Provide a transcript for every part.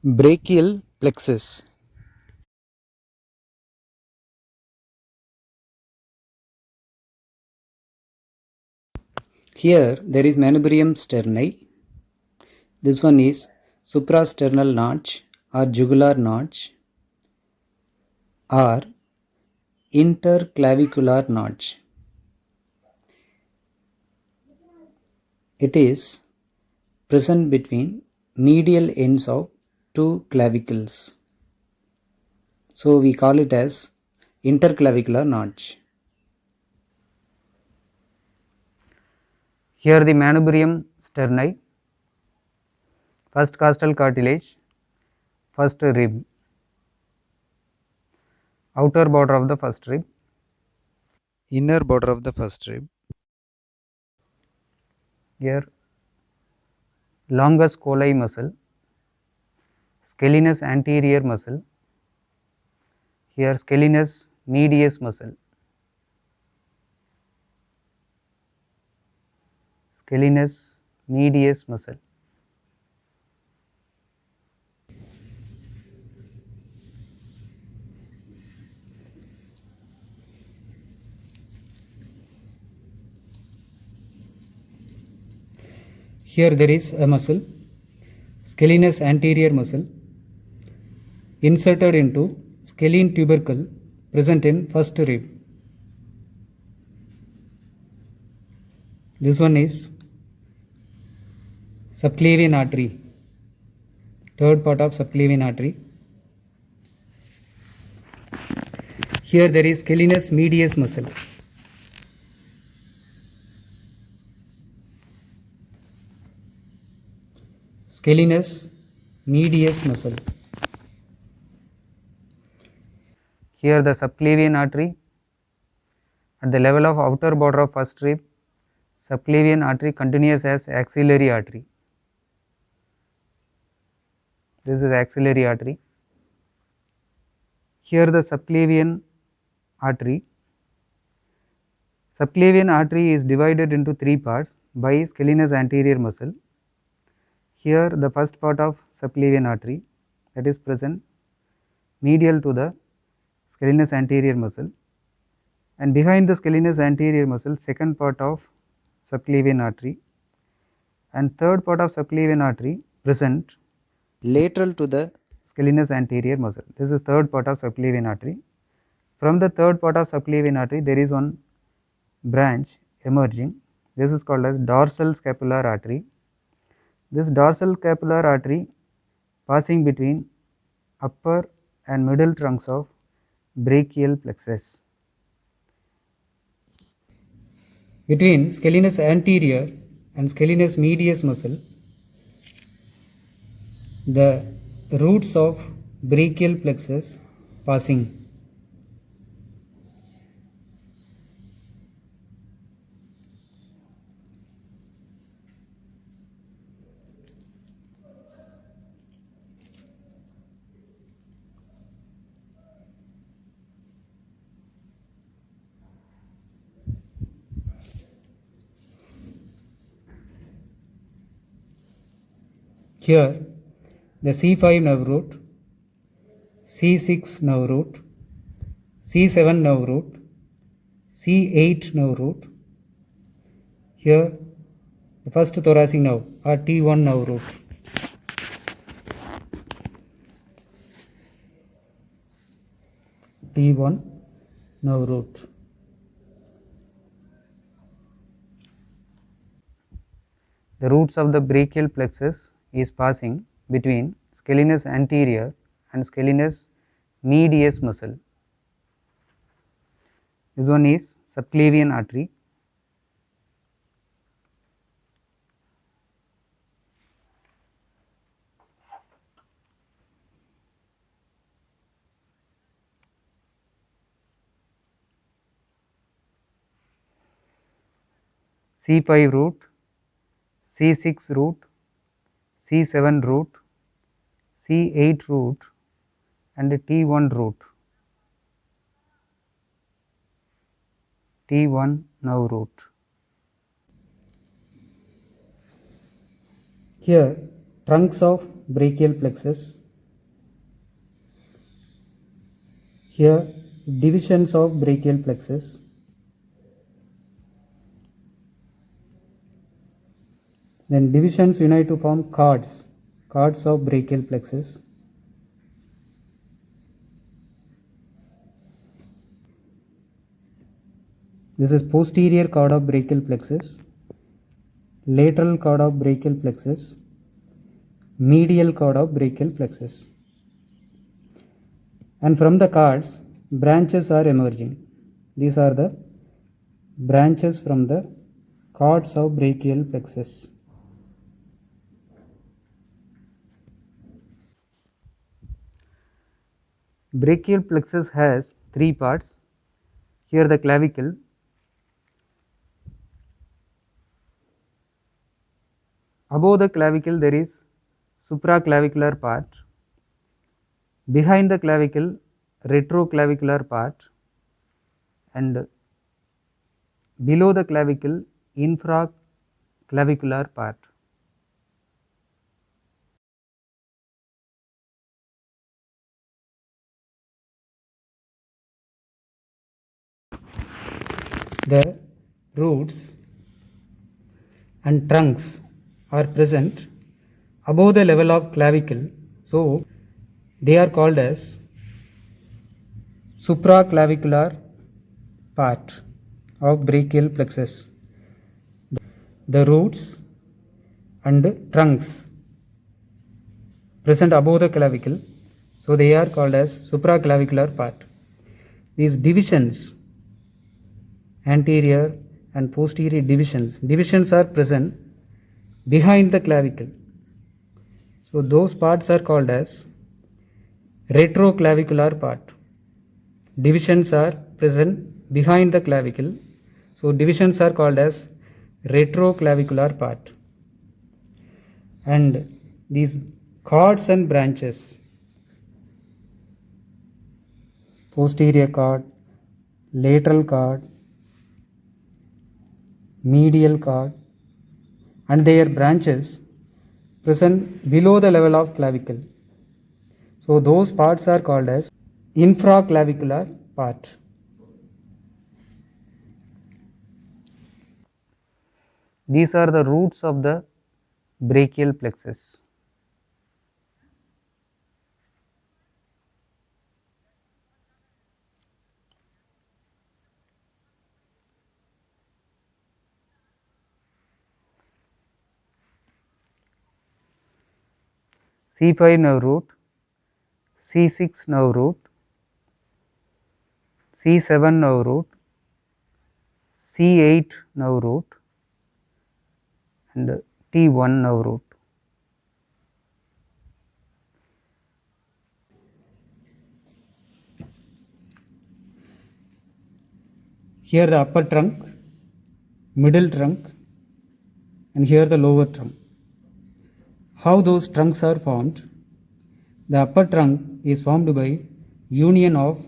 Brachial plexus. Here there is manubrium sterni. This one is suprasternal notch or jugular notch or interclavicular notch. It is present between medial ends of two clavicles. So we call it as interclavicular notch. Here the manubrium sterni, first costal cartilage, first rib, outer border of the first rib, inner border of the first rib, here longus colli muscle, scalenus anterior muscle, here scalenus medius muscle, scalenus medius muscle. Here there is a muscle, scalenus anterior muscle, inserted into scalene tubercle present in first rib. This one is subclavian artery, third part of subclavian artery. Here there is scalenus medius muscle. Scalenus medius muscle. Here the subclavian artery at the level of outer border of first rib, subclavian artery continues as axillary artery. This is axillary artery. Here the subclavian artery. Subclavian artery is divided into three parts by scalenus anterior muscle. Here the first part of subclavian artery, that is present medial to the scalenus anterior muscle, and behind the scalenus anterior muscle second part of subclavian artery, and third part of subclavian artery present lateral to the scalenus anterior muscle. This is third part of subclavian artery. From the third part of subclavian artery there is one branch emerging. This is called as dorsal scapular artery. This dorsal scapular artery passing between upper and middle trunks of brachial plexus. Between scalenus anterior and scalenus medius muscle, the roots of brachial plexus passing. Here the C5 nerve root, C6 nerve root, C7 nerve root, C8 nerve root. Here the first thoracic nerve or T1 nerve root. T1 nerve root. The roots of the brachial plexus is passing between scalenus anterior and scalenus medius muscle. This one is subclavian artery. C5 root, C6 root, C7 root, C8 root and T1 root, T1 nerve root. Here trunks of brachial plexus Here divisions of brachial plexus. Then divisions unite to form cords of brachial plexus. This is posterior cord of brachial plexus, lateral cord of brachial plexus, medial cord of brachial plexus. And from the cords, branches are emerging. These are the branches from the cords of brachial plexus. Brachial plexus has three parts. Here the clavicle, above the clavicle there is supraclavicular part, behind the clavicle retroclavicular part, and below the clavicle infraclavicular part. The roots and trunks are present above the level of clavicle, so they are called as supraclavicular part of brachial plexus. The roots and trunks present above the clavicle, so they are called as supraclavicular part. These divisions, anterior and posterior divisions are present behind the clavicle, so those parts are called as retroclavicular part. Divisions are present behind the clavicle, so divisions are called as retroclavicular part. And these cords and branches, posterior cord, lateral cord, medial cord, and their branches present below the level of clavicle, so those parts are called as infraclavicular part. These are the roots of the brachial plexus. C5 nerve root, C6 nerve root, C7 nerve root, C8 nerve root, and T1 nerve root. Here the upper trunk, middle trunk, and here the lower trunk. How those trunks are formed? The upper trunk is formed by union of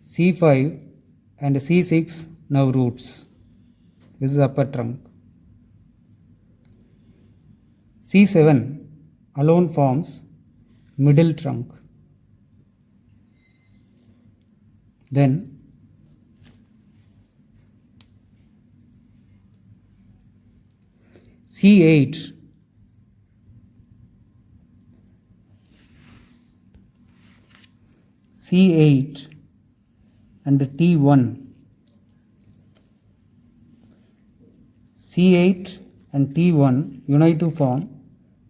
C5 and C6 nerve roots. This is upper trunk. C7 alone forms middle trunk. Then C8 and T1. C8 and T1 unite to form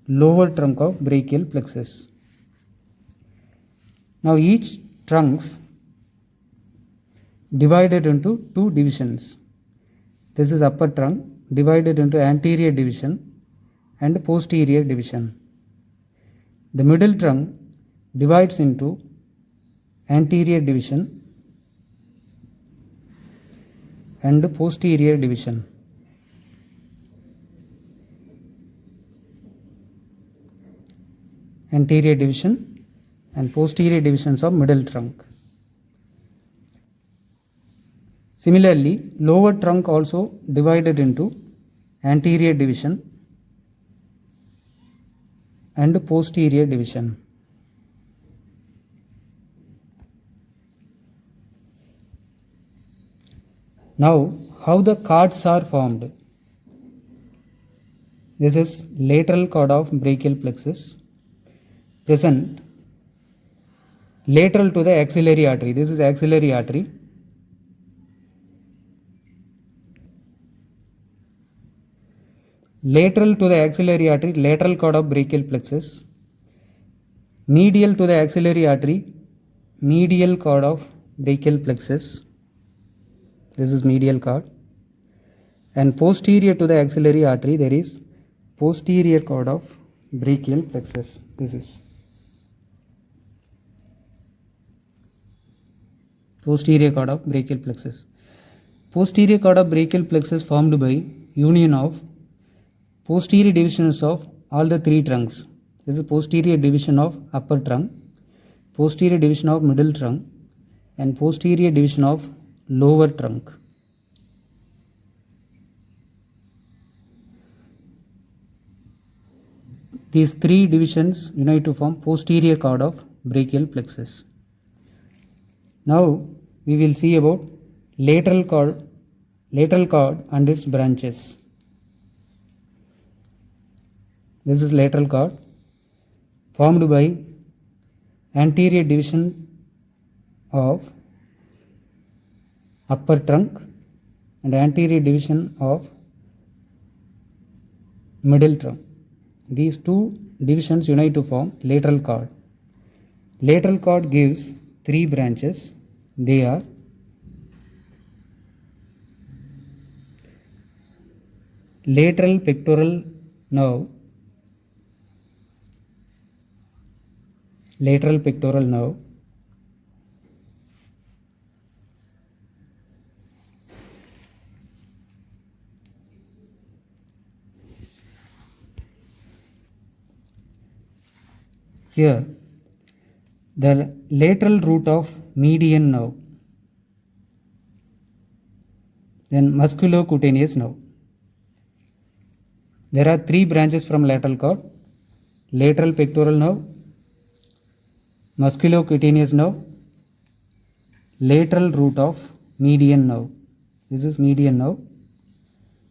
lower trunk of brachial plexus. Now each trunks divided into two divisions. This is upper trunk divided into anterior division and posterior division. The middle trunk divides into anterior division and posterior division. Anterior division and posterior divisions of middle trunk. Similarly, lower trunk also divided into anterior division and posterior division. Now, how the chords are formed? This is lateral chord of brachial plexus, present lateral to the axillary artery. This is axillary artery. Lateral to the axillary artery, lateral chord of brachial plexus. Medial to the axillary artery, medial chord of brachial plexus. This is medial chord. And posterior to the axillary artery, there is posterior chord of brachial plexus. This is posterior chord of brachial plexus. Posterior chord of brachial plexus formed by union of posterior divisions of all the three trunks. This is posterior division of upper trunk, posterior division of middle trunk, and posterior division of lower trunk. These three divisions unite to form posterior chord of brachial plexus. Now we will see about lateral chord and its branches. This is lateral chord formed by anterior division of upper trunk and anterior division of middle trunk. These two divisions unite to form lateral chord. Lateral chord gives three branches. They are lateral pectoral nerve, lateral pectoral nerve, here the lateral root of median nerve, then musculocutaneous nerve. There are three branches from lateral chord: lateral pectoral nerve, musculocutaneous nerve, lateral root of median nerve. This is median nerve.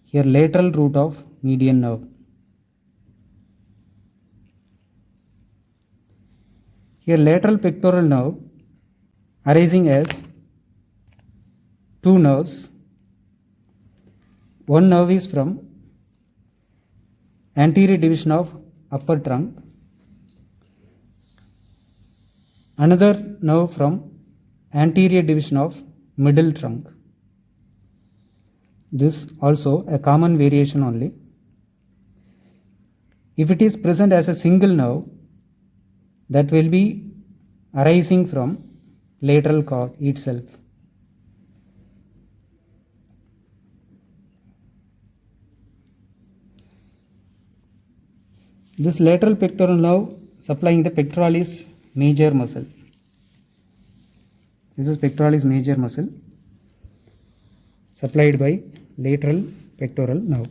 Here lateral root of median nerve. Here lateral pectoral nerve arising as two nerves. One nerve is from anterior division of upper trunk, another nerve from anterior division of middle trunk. This also a common variation only. If it is present as a single nerve, that will be arising from lateral chord itself. This lateral pectoral nerve supplying the pectoralis major muscle. This is pectoralis major muscle supplied by lateral pectoral nerve.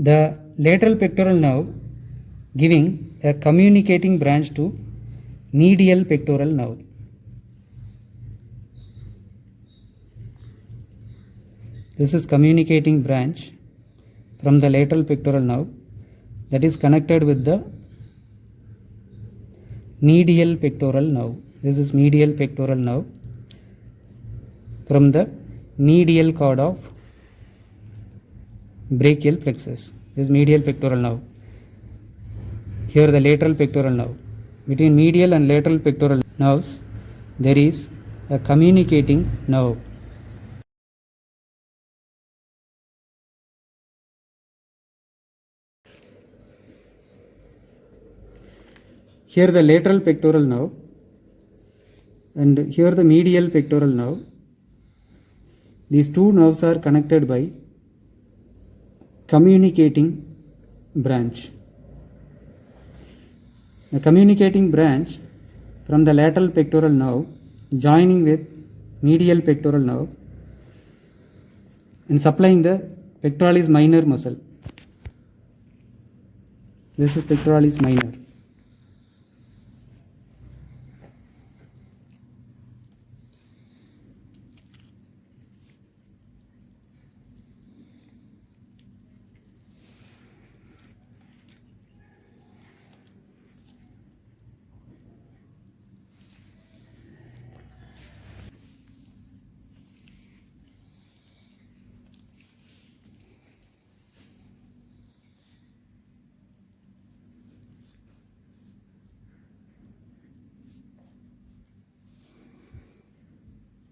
The lateral pectoral nerve giving a communicating branch to medial pectoral nerve. This is communicating branch from the lateral pectoral nerve that is connected with the medial pectoral nerve. This is medial pectoral nerve from the medial chord of brachial plexus. This is medial pectoral nerve. Here the lateral pectoral nerve. Between medial and lateral pectoral nerves there is a communicating nerve. Here the lateral pectoral nerve and here the medial pectoral nerve. These two nerves are connected by communicating branch. The communicating branch from the lateral pectoral nerve joining with medial pectoral nerve and supplying the pectoralis minor muscle. This is pectoralis minor.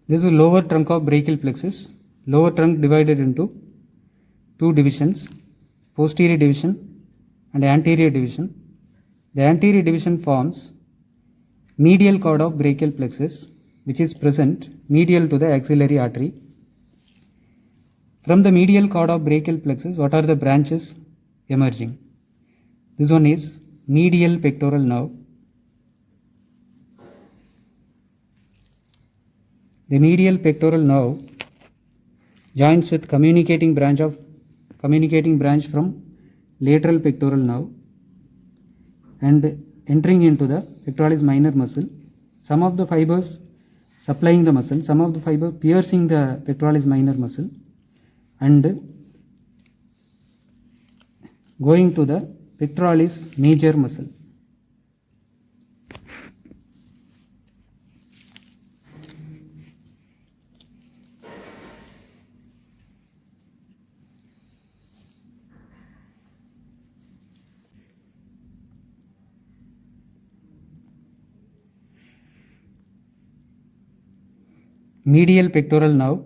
This is lower trunk of brachial plexus. Lower trunk divided into two divisions, posterior division and anterior division. The anterior division forms medial cord of brachial plexus, which is present medial to the axillary artery. From the medial cord of brachial plexus, what are the branches emerging? This one is medial pectoral nerve. The medial pectoral nerve joins with communicating branch from lateral pectoral nerve and entering into the pectoralis minor muscle. Some of the fibers supplying the muscle, some of the fibers piercing the pectoralis minor muscle and going to the pectoralis major muscle. Medial pectoral nerve,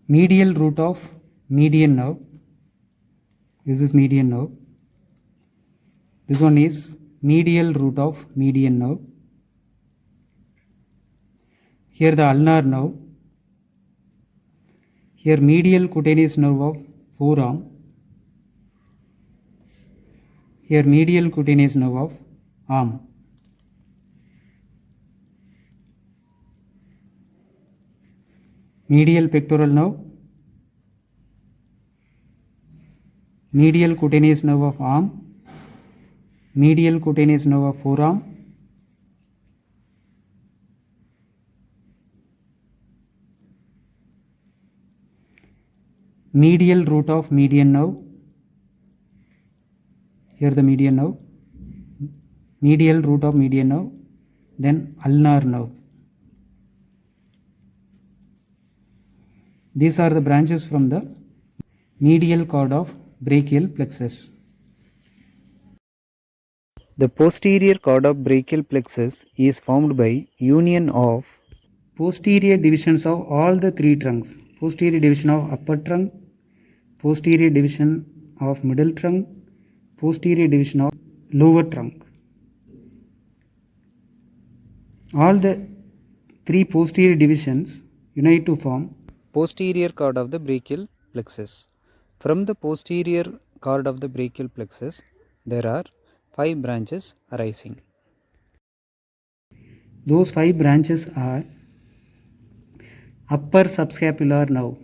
medial root of median nerve. This is median nerve. This one is medial root of median nerve. Here the ulnar nerve. Here medial cutaneous nerve of forearm. Here medial cutaneous nerve of arm. Medial pectoral nerve, medial cutaneous nerve of arm, medial cutaneous nerve of forearm, medial root of median nerve. Here the median nerve, medial root of median nerve, then ulnar nerve. These are the branches from the medial cord of brachial plexus. The posterior cord of brachial plexus is formed by union of posterior divisions of all the three trunks. Posterior division of upper trunk, posterior division of middle trunk, posterior division of lower trunk. All the three posterior divisions unite to form posterior cord of the brachial plexus. From the posterior cord of the brachial plexus, there are 5 branches arising. Those 5 branches are upper subscapular nerve,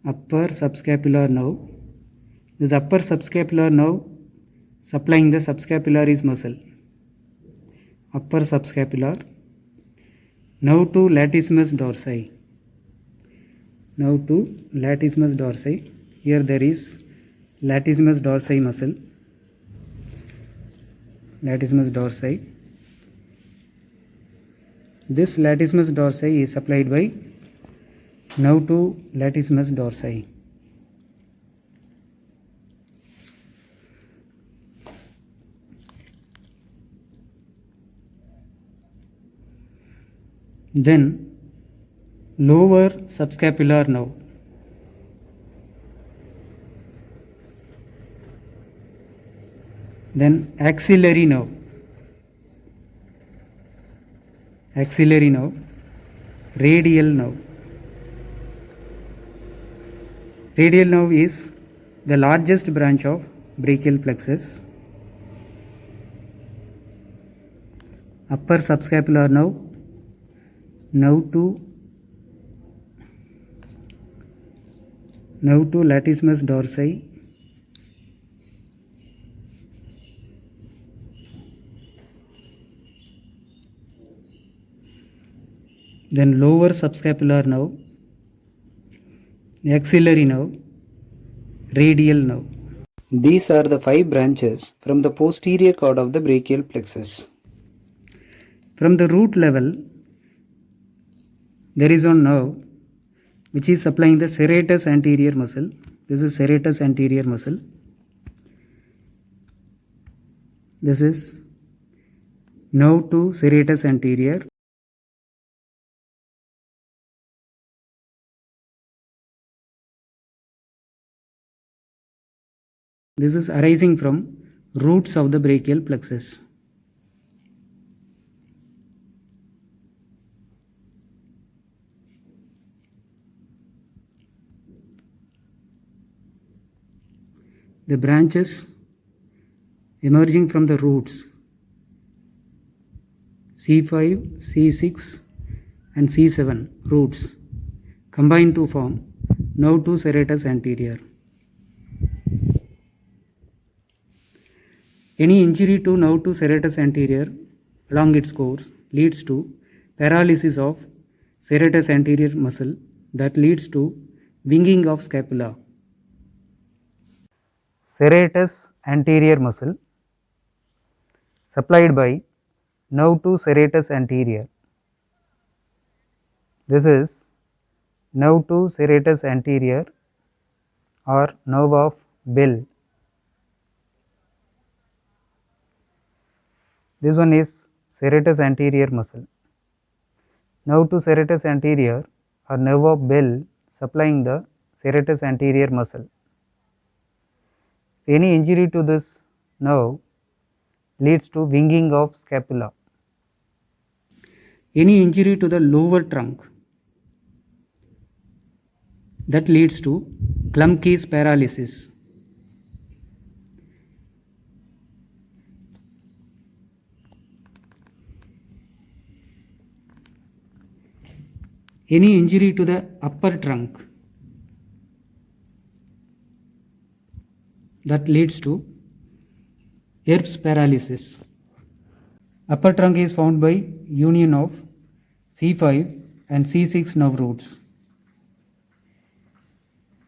upper subscapular nerve. This upper subscapular nerve supplying the subscapularis muscle. Upper subscapular. Now to latissimus dorsi. Now to latissimus dorsi. Here there is latissimus dorsi muscle. Latissimus dorsi. This latissimus dorsi is supplied by now to latissimus dorsi. Then lower subscapular nerve. Then axillary nerve. Axillary nerve. Radial nerve. Radial nerve is the largest branch of brachial plexus. upper subscapular nerve, nerve to latissimus dorsi, then lower subscapular nerve, axillary nerve, radial nerve. These are the 5 branches from the posterior cord of the brachial plexus. From the root level, there is one nerve which is supplying the serratus anterior muscle. This is serratus anterior muscle. This is nerve to serratus anterior. This is arising from roots of the brachial plexus. The branches emerging from the roots C5, C6 and C7 roots combine to form nerve to serratus anterior. Any injury to nerve to serratus anterior along its course leads to paralysis of serratus anterior muscle that leads to winging of scapula. Serratus anterior muscle supplied by nerve to serratus anterior. This is nerve to serratus anterior or nerve of Bell. This one is serratus anterior muscle. Nerve to serratus anterior or nerve of Bell supplying the serratus anterior muscle. Any injury to this nerve leads to winging of scapula. Any injury to the lower trunk that leads to Klumpke's paralysis. Any injury to the upper trunk that leads to Erb's paralysis. Upper trunk is found by union of C5 and C6 nerve roots.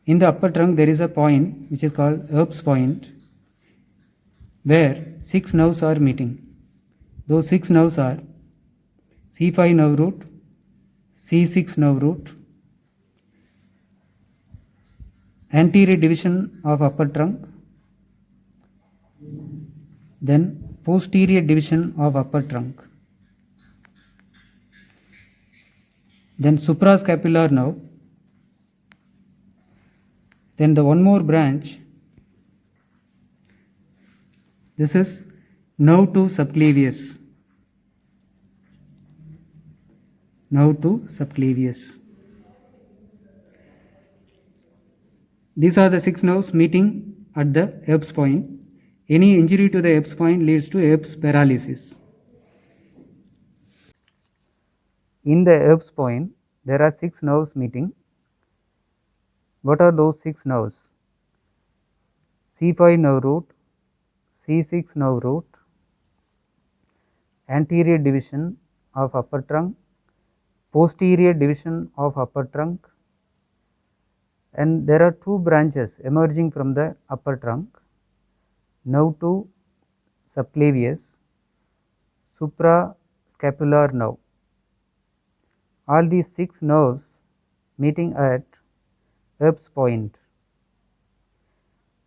In the upper trunk there is a point which is called Erb's point where 6 nerves are meeting. Those 6 nerves are C5 nerve root, C6 nerve root, anterior division of upper trunk, then posterior division of upper trunk, then suprascapular nerve, then the one more branch, this is nerve to subclavius. Nerve to subclavius. These are the 6 nerves meeting at the Erb's point. Any injury to the Erb's point leads to Erb's paralysis. In the Erb's point, there are 6 nerves meeting. What are those 6 nerves? C5 nerve root, C6 nerve root, anterior division of upper trunk, posterior division of upper trunk, and there are 2 branches emerging from the upper trunk, nerve to subclavius, suprascapular nerve. All these 6 nerves meeting at Erb's point.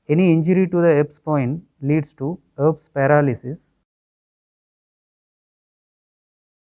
Any injury to the Erb's point leads to Erb's paralysis.